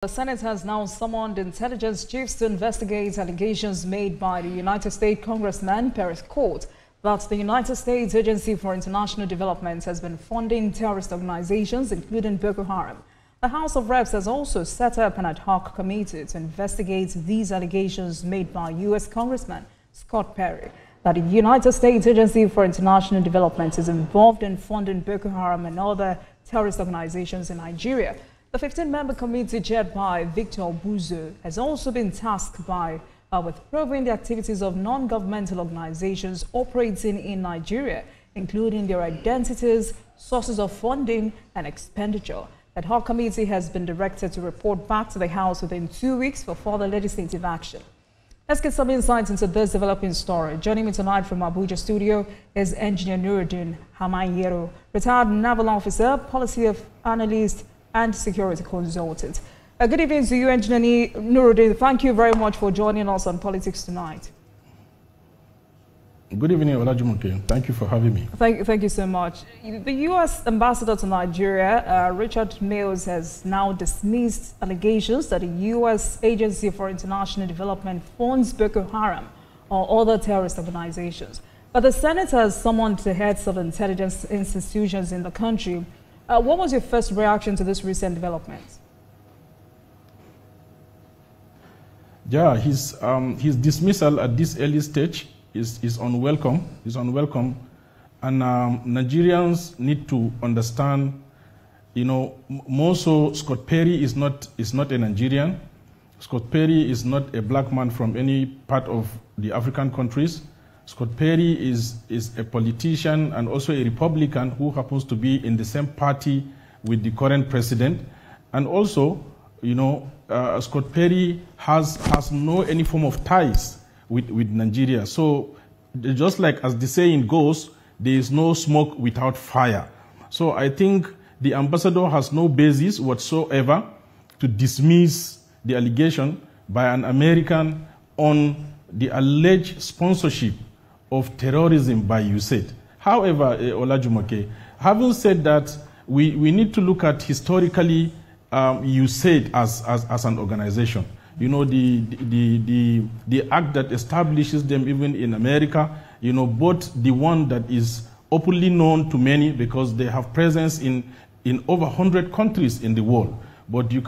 The Senate has now summoned intelligence chiefs to investigate allegations made by the United States Congressman Paris Court that the United States Agency for International Development has been funding terrorist organizations, including Boko Haram. The House of Reps has also set up an ad hoc committee to investigate these allegations made by U.S. Congressman Scott Perry that the United States Agency for International Development is involved in funding Boko Haram and other terrorist organizations in Nigeria. The 15-member committee chaired by Victor Obuzo has also been tasked with probing the activities of non-governmental organizations operating in Nigeria, including their identities, sources of funding, and expenditure. The ad hoc committee has been directed to report back to the House within 2 weeks for further legislative action. Let's get some insights into this developing story. Joining me tonight from Abuja studio is Engineer Hammanyero, retired naval officer, policy analyst, and security consultant. Good evening to you, Engineer Nuruddin. Thank you very much for joining us on Politics Tonight. Good evening, Olajumoke. Thank you for having me. Thank you so much. The U.S. ambassador to Nigeria, Richard Mills, has now dismissed allegations that the U.S. Agency for International Development funds Boko Haram or other terrorist organizations. But the Senate has summoned the heads of intelligence institutions in the country. What was your first reaction to this recent development? Yeah, his dismissal at this early stage is unwelcome. And Nigerians need to understand, more so Scott Perry is not a Nigerian. Scott Perry is not a black man from any part of the African countries. Scott Perry is a politician and also a Republican who happens to be in the same party with the current president. And also, Scott Perry has no any form of ties with Nigeria. So just like as the saying goes, there is no smoke without fire. So I think the ambassador has no basis whatsoever to dismiss the allegation by an American on the alleged sponsorship of terrorism by USAID. However, Olajumoke, having said that, we need to look at historically USAID as an organization. The act that establishes them even in America, both the one that is openly known to many because they have presence in over 100 countries in the world. But be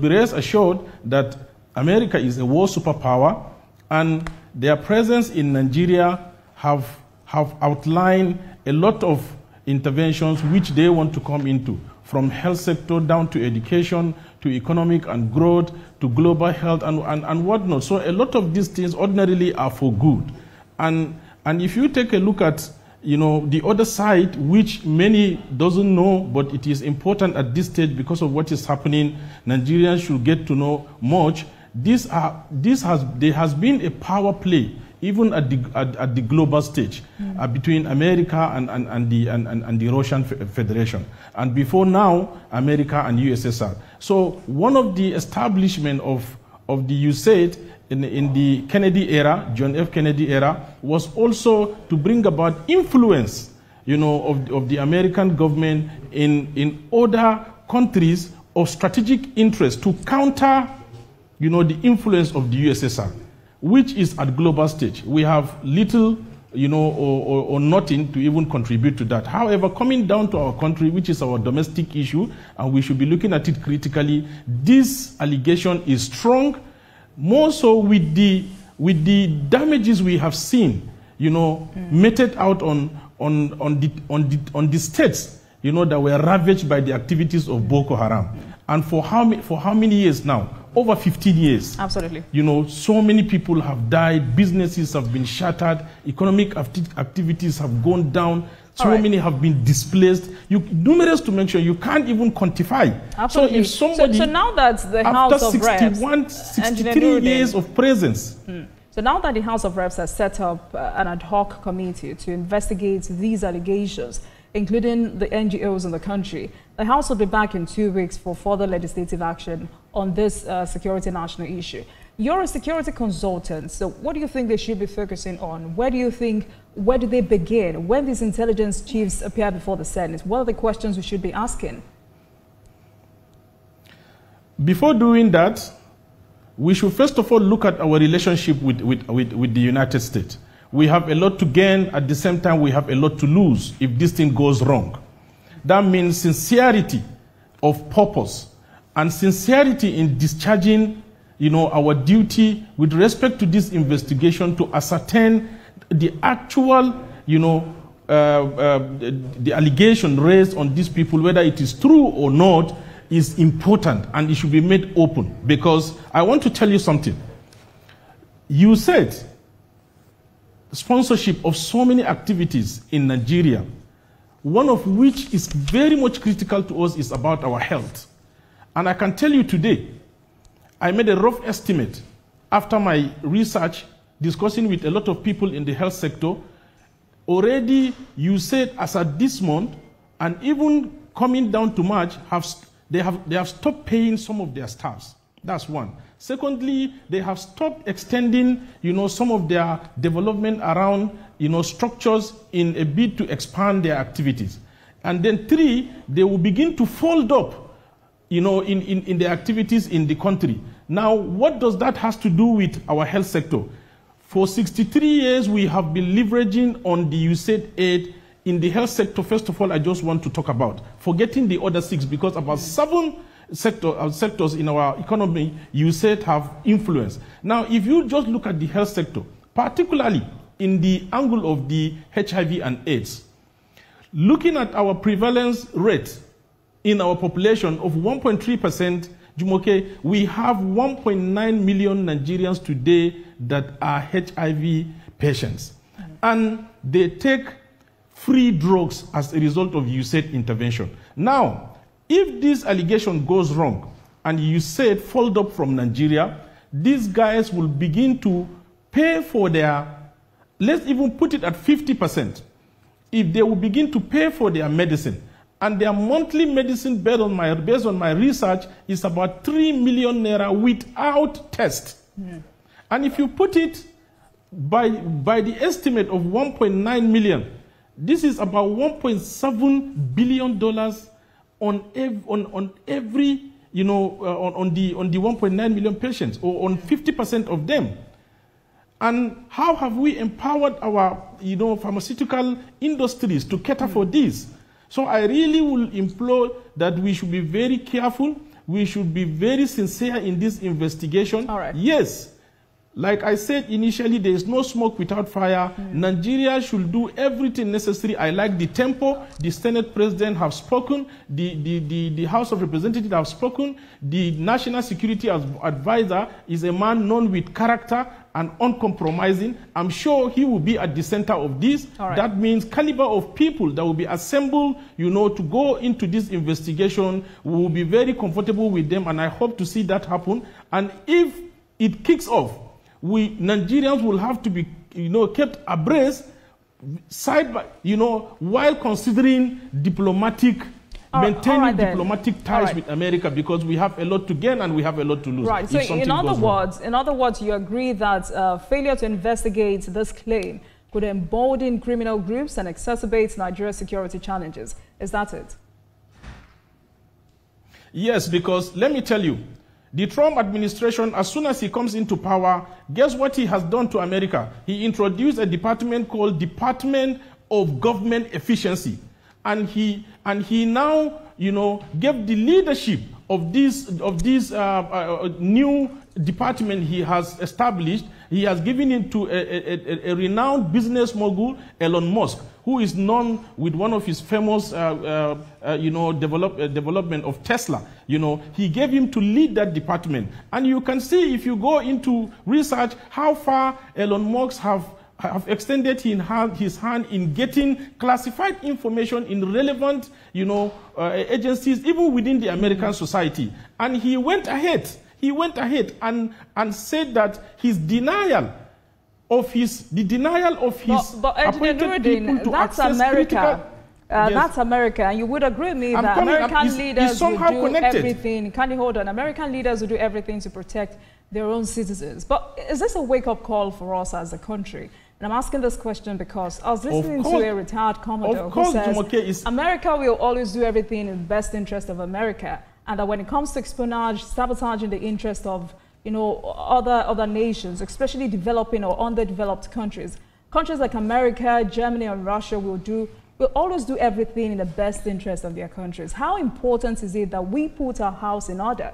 rest assured that America is a world superpower, and their presence in Nigeria have outlined a lot of interventions which they want to come into, from health sector down to education, to economic and growth, to global health and whatnot. So a lot of these things ordinarily are for good. And if you take a look at the other side, which many doesn't know, but it is important at this stage because of what is happening, Nigerians should get to know much. There has been a power play even at the global stage between America and the Russian Federation, and before now America and USSR. So one of the establishment of the USAID in the Kennedy era, John F. Kennedy era, was also to bring about influence, of the American government in other countries of strategic interest to counter the influence of the USSR, which is at global stage. We have little, or nothing to even contribute to that. However, coming down to our country, which is our domestic issue, and we should be looking at it critically, this allegation is strong, more so with the damages we have seen, meted out on the states, that were ravaged by the activities of Boko Haram. And for how many years now? Over 15 years. Absolutely. So many people have died, businesses have been shattered, economic activities have gone down, so many have been displaced. Numerous to mention, you can't even quantify. Absolutely. So if somebody, so now that the House of Reps, 63 years of presence. So now that the House of Reps has set up an ad hoc committee to investigate these allegations, including the NGOs in the country, the House will be back in 2 weeks for further legislative action on this security national issue. You're a security consultant, so what do you think they should be focusing on? Where do they begin? When these intelligence chiefs appear before the Senate, what are the questions we should be asking? before doing that, we should first of all look at our relationship with the United States. We have a lot to gain. At the same time, we have a lot to lose if this thing goes wrong. That means sincerity of purpose and sincerity in discharging, our duty with respect to this investigation to ascertain the actual, the allegation raised on these people, whether it is true or not, is important, and it should be made open. Because I want to tell you something. You said sponsorship of so many activities in Nigeria, one of which is very much critical to us is about our health. And I can tell you today, I made a rough estimate after my research, discussing with a lot of people in the health sector. Already, you said as at this month, and even coming down to March, they have stopped paying some of their staffs. That's one. Secondly, they have stopped extending, some of their development around, structures in a bid to expand their activities. And then three, they will begin to fold up, in their activities in the country. Now, what does that have to do with our health sector? For 63 years, we have been leveraging on the USAID aid in the health sector. First of all, I just want to talk about, forgetting the other 6, because about 7 sectors in our economy, USAID have influence. Now, if you just look at the health sector, particularly in the angle of the HIV and AIDS, looking at our prevalence rate in our population of 1.3%, Jumoke, we have 1.9 million Nigerians today that are HIV patients. And they take free drugs as a result of USAID intervention. Now, if this allegation goes wrong and USAID fold up from Nigeria, these guys will begin to pay for their, let's even put it at 50%. If they will begin to pay for their medicine, and their monthly medicine based on my research is about 3 million naira without test. And if you put it by the estimate of 1.9 million, this is about $1.7 billion on every, on the 1.9 million patients, or on 50% of them. And how have we empowered our, pharmaceutical industries to cater for this? So I really will implore that we should be very careful. We should be very sincere in this investigation. All right. Yes, like I said initially, there is no smoke without fire. Nigeria should do everything necessary. I like the tempo. The Senate President have spoken. The House of Representatives have spoken. The National Security Advisor is a man known with character and uncompromising. I'm sure he will be at the center of this. Right. That means caliber of people that will be assembled, to go into this investigation. We will be very comfortable with them, and I hope to see that happen. And if it kicks off, we Nigerians will have to be, kept abreast, while considering maintaining diplomatic ties with America, because we have a lot to gain and we have a lot to lose. Right. So in other words, you agree that failure to investigate this claim could embolden criminal groups and exacerbate Nigeria's security challenges. Is that it? Yes, because let me tell you, the Trump administration, as soon as he comes into power, guess what he has done to America? He introduced a department called Department of Government Efficiency. And he now, gave the leadership of this new department he has established. He has given it to a renowned business mogul, Elon Musk, who is known with one of his famous, development of Tesla. He gave him to lead that department. And you can see, if you go into research, how far Elon Musk have extended his hand in getting classified information in relevant, agencies, even within the American society. And he went ahead and said that his denial of his appointed people to that's access America. Yes. That's America, and you would agree with me that American leaders will do everything. Can you hold on? American leaders will do everything to protect their own citizens. But is this a wake-up call for us as a country? And I'm asking this question because I was listening to a retired Commodore who says America will always do everything in the best interest of America. and that when it comes to espionage, sabotaging the interest of, you know, other nations, especially developing or underdeveloped countries, countries like America, Germany, and Russia will always do everything in the best interest of their countries. How important is it that we put our house in order?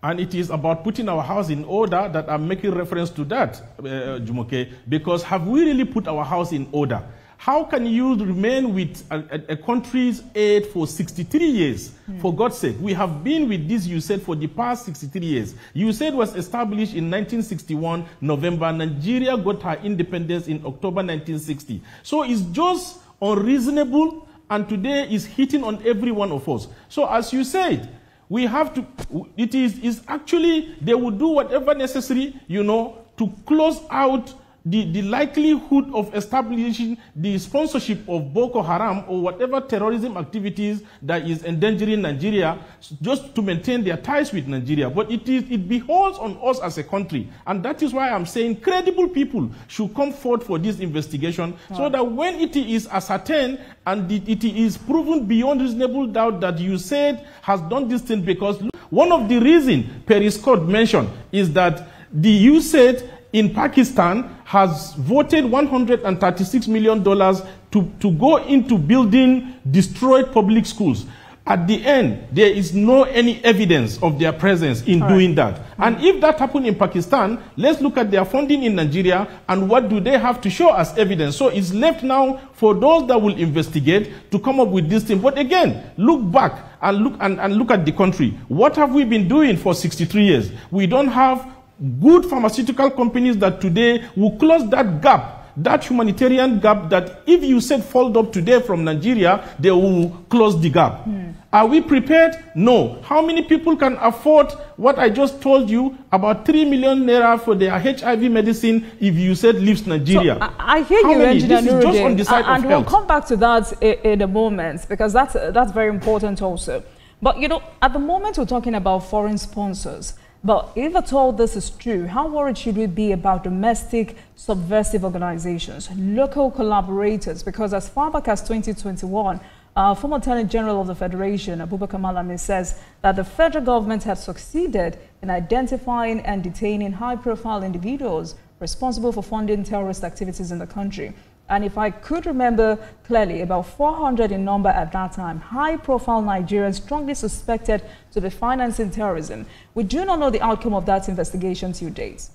And it is about putting our house in order that I'm making reference to that, Jumoke, because have we really put our house in order? How can you remain with a country's aid for 63 years? For God's sake, we have been with this, you said, for the past 63 years. You said was established in 1961, November. Nigeria got her independence in October 1960. So it's just unreasonable, and today is hitting on every one of us. So as you said, we have to, it is actually, they will do whatever necessary, you know, to close out the likelihood of establishing the sponsorship of Boko Haram or whatever terrorism activities that is endangering Nigeria, just to maintain their ties with Nigeria. But it beholds on us as a country. And that is why I'm saying credible people should come forward for this investigation, so that when it is ascertained and it is proven beyond reasonable doubt that you said has done this thing, because one of the reasons Perry Scott mentioned is that the USAID in Pakistan has voted $136 million to go into building destroyed public schools. At the end, there is no any evidence of their presence in doing that. And if that happened in Pakistan, let's look at their funding in Nigeria and what do they have to show as evidence. So it's left now for those that will investigate to come up with this thing. But again, look back and look at the country. What have we been doing for 63 years? We don't have good pharmaceutical companies that today will close that gap, that humanitarian gap that if you said fold up today from Nigeria, they will close the gap. Are we prepared? No. How many people can afford what I just told you, about 3 million naira for their HIV medicine if you said leaves Nigeria? So I hear you, Engineer Nuruddin, and we'll come back to that in a moment, because that's very important also. But you know, at the moment we're talking about foreign sponsors. But if at all this is true, how worried should we be about domestic subversive organizations, local collaborators? Because as far back as 2021, former Attorney General of the Federation, Abubakar Malami, says that the federal government has succeeded in identifying and detaining high-profile individuals responsible for funding terrorist activities in the country. And if I could remember clearly, about 400 in number at that time, high-profile Nigerians strongly suspected to be financing terrorism. We do not know the outcome of that investigation to date.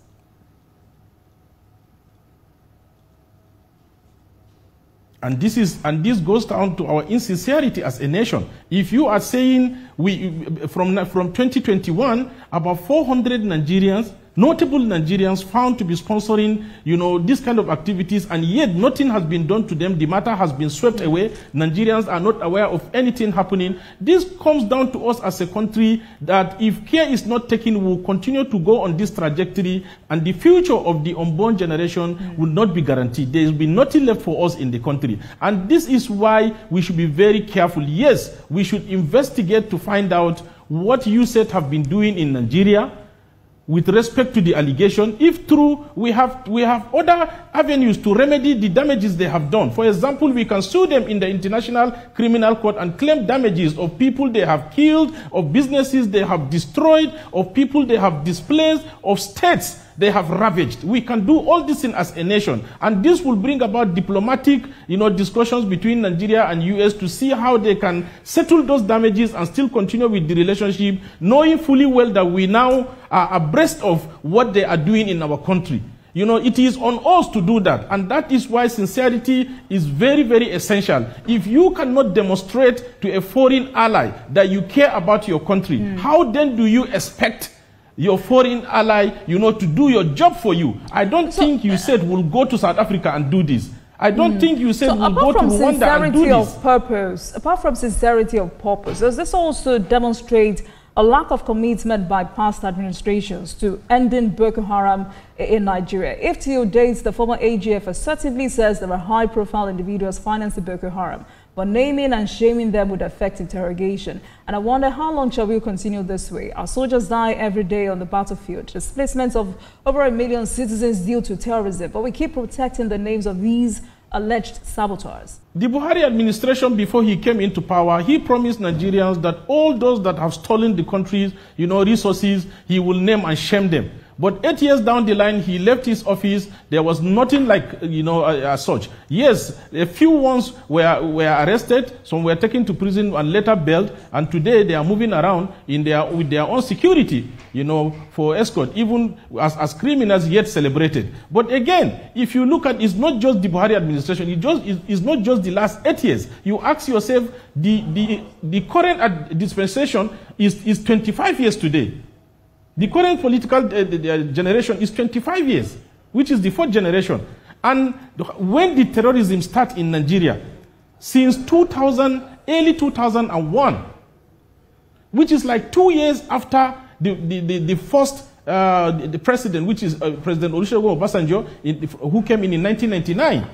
And this goes down to our insincerity as a nation. If you are saying from 2021, about 400 Nigerians, notable Nigerians found to be sponsoring, you know, this kind of activities, and yet nothing has been done to them. The matter has been swept away. Nigerians are not aware of anything happening. This comes down to us as a country that if care is not taken, we'll continue to go on this trajectory, and the future of the unborn generation will not be guaranteed. There will be nothing left for us in the country. And this is why we should be very careful. Yes, we should investigate to find out what you said have been doing in Nigeria with respect to the allegation. If true, we have other avenues to remedy the damages they have done. For example, we can sue them in the International Criminal Court and claim damages of people they have killed, of businesses they have destroyed, of people they have displaced, of states they have ravaged. We can do all this as a nation, and this will bring about diplomatic, you know, discussions between Nigeria and US to see how they can settle those damages and still continue with the relationship, knowing fully well that we now are abreast of what they are doing in our country. You know, it is on us to do that, and that is why sincerity is very, very essential. If you cannot demonstrate to a foreign ally that you care about your country, how then do you expect your foreign ally, you know, to do your job for you? I don't think you said we'll go to South Africa and do this. I don't think you said we'll go to Rwanda and do this. Apart from sincerity of purpose, does this also demonstrate a lack of commitment by past administrations to ending Boko Haram in Nigeria? If till date the former AGF assertively says there are high-profile individuals financing Boko Haram, but naming and shaming them would affect interrogation. And I wonder, how long shall we continue this way? Our soldiers die every day on the battlefield. Displacements of over 1 million citizens due to terrorism, but we keep protecting the names of these alleged saboteurs. The Buhari administration, before he came into power, he promised Nigerians that all those that have stolen the country's, resources, he will name and shame them. But 8 years down the line, he left his office. There was nothing like, as such. Yes, a few ones were arrested. Some were taken to prison and later bailed. And today they are moving around with their own security, for escort, even as criminals yet celebrated. But again, if you look at, it's not just the Buhari administration. It's not just the last 8 years. You ask yourself, the current dispensation is 25 years today. The current political generation is 25 years, which is the fourth generation. And when the terrorism started in Nigeria, since early 2001, which is like 2 years after the first the president, which is President Olusegun Obasanjo, who came in 1999.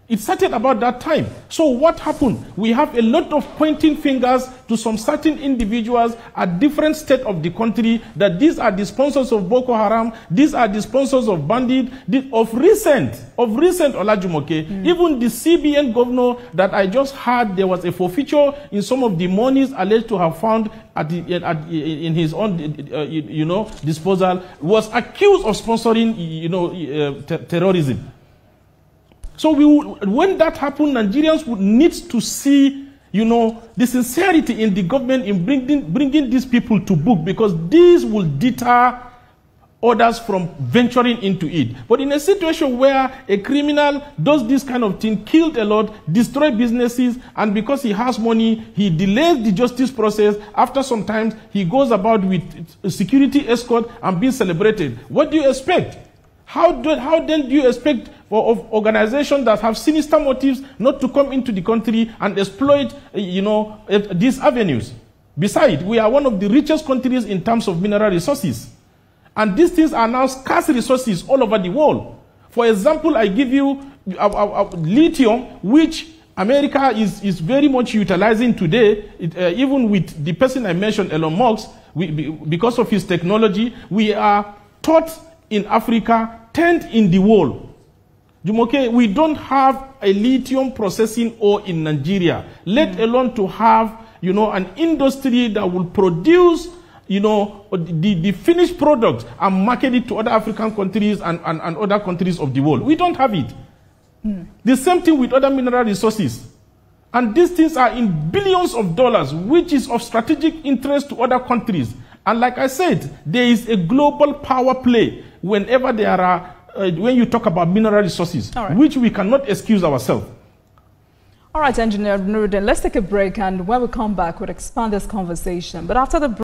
It started about that time. So what happened? We have a lot of pointing fingers to some certain individuals at different states of the country that these are the sponsors of Boko Haram, these are the sponsors of bandit. Of recent Olajumoke, even the CBN governor that I just heard, there was a forfeiture in some of the monies alleged to have found in his own disposal, was accused of sponsoring terrorism. So when that happens, Nigerians would need to see, the sincerity in the government in bringing these people to book, because this will deter others from venturing into it. But in a situation where a criminal does this kind of thing, killed a lot, destroy businesses, and because he has money, he delays the justice process. After some time, he goes about with security escort and being celebrated. What do you expect? How then do you expect of organizations that have sinister motives not to come into the country and exploit, these avenues? Besides, we are one of the richest countries in terms of mineral resources. And these things are now scarce resources all over the world. For example, I give you lithium, which America is very much utilizing today, even with the person I mentioned, Elon Musk, because of his technology. We are taught in Africa, 10th in the world. Jumoke, we don't have a lithium processing ore in Nigeria, let alone to have, an industry that will produce, the finished product and market it to other African countries and other countries of the world. We don't have it. The same thing with other mineral resources. And these things are in billions of dollars, which is of strategic interest to other countries. And like I said, there is a global power play whenever there are, when you talk about mineral resources, which we cannot excuse ourselves. All right, Engineer Nuruddin, let's take a break, and when we come back, we'll expand this conversation. But after the break,